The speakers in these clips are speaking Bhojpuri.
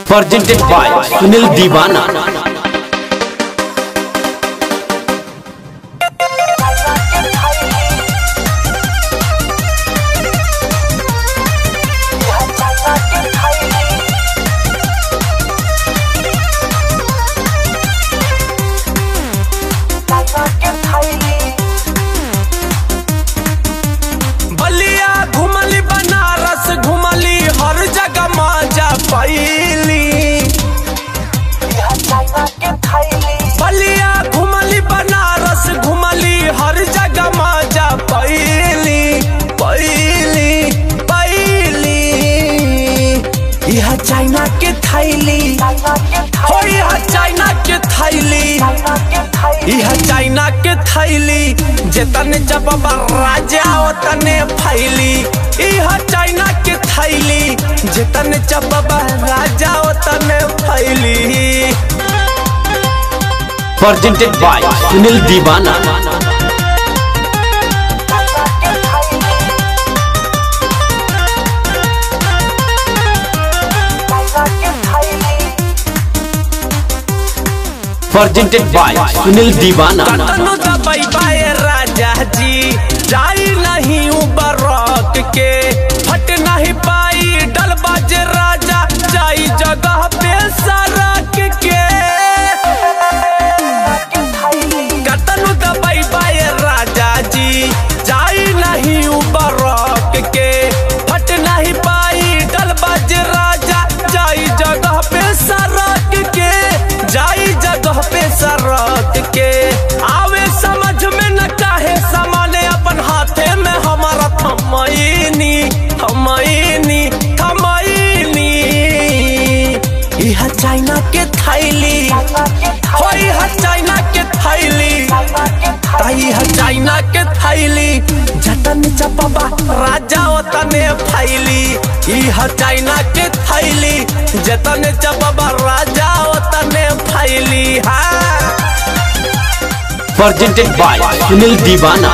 Presented by Sunil Divana। बलिया घुमली, बनारस घुमली, हर जगह मजा पैली। बलिया घुमली, बनारस घुमली, हर जगह मजा पैली पैली पैली। यह चाइना के थैली हो, यह चाइना के थैली, यह चाइना के थैली। जेतने जब राजा ओतने फैली। यह चाइना के थैली, जेतने जब राजा ओतने फैली। Presented by Sunil Divana। Presented by Sunil Divana। कतनो दबाई पाए राजा जी, जाई नहीं उबरक के, फट नहीं पाई डलबाज राजा, जाई जगह पे सरक के। कतनो दबाई पाए राजा जी, जाई नहीं उबरक के, फट नहीं पाई डलबाज राजा, जाई जगह पे सरक के, जाई जगह पे सरक के। आवे समझ में न काहे सामाने अपन हाथे में हमारा थमैनी थमैनी थमैनी। यह चाइना के थैली हो, यह चाइना के थैली, यह चाइना के थैली। जतन चपबा राजा ओतने फैली। यह चाइना के थैली, जतन चपबा राजा ओतने फैली। Presented by Sunil Divana।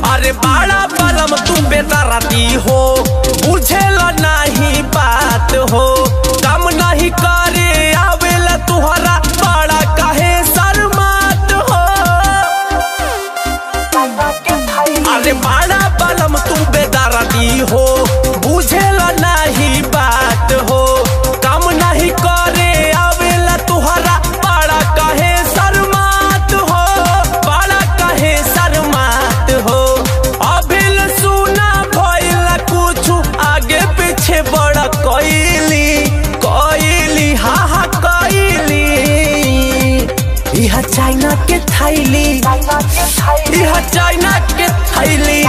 अरे बड़ा बलम तू बेदराती हो, बुझेला नहीं बात हो, काम नहीं करे आवेला तुहरा, बड़ा काहे शर्मात हो। अरे बड़ा बलम तू बेदराती हो, बुझेला नहीं बात हो, काम नहीं करे आवेला तुहरा, बड़ा काहे शर्मात हो, बड़ा काहे शर्मात हो। आगे पीछे बड़ा कोइली कोइली, हा हा कोइली। यह चाइना के थैली, यह चाइना के थैली,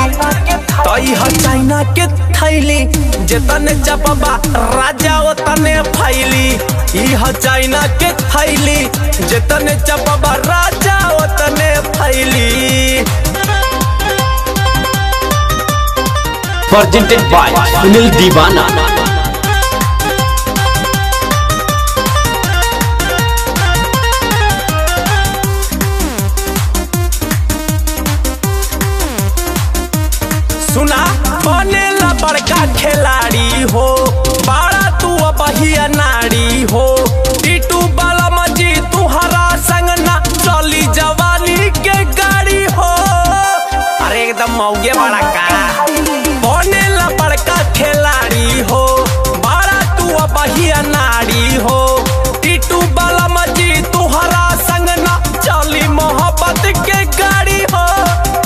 तो यह चाइना के थैली। जेतने चपबा राजा ओतने फैली। यह चाइना के थैली, जेतने चपबा राजा ओतने फैली। Presented by Sunil Divana। सुना बनेला बड़का खिलाड़ी हो, बड़ा तू बहिया नारी हो, टीटू बाला मजी तुहरा संग ना चली जवानी के गाड़ी हो। अरे एकदम मौगे बड़ा का बनेला बड़का खिलाड़ी हो, बड़ा तू बहिया नारी हो, टीटू बाला मजी तुहरा संग ना चली मोहब्बत के गाड़ी हो,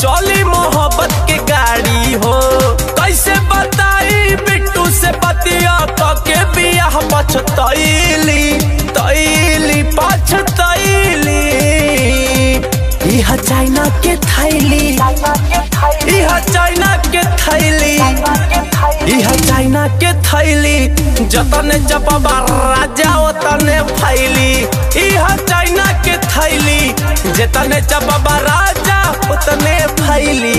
चली मोहब्बत के गाड़ी हो। कैसे बताई बिट्टू से बतिया के बियाह पछतैली तैली पछतैली। यह चाइना के थैली, यह चाइना के थैली, यह चाइना के थैली। जतने चपबा राजा ओतने फैली। यह चाइना के थैली, जतने चपबा राजा उतने फैली।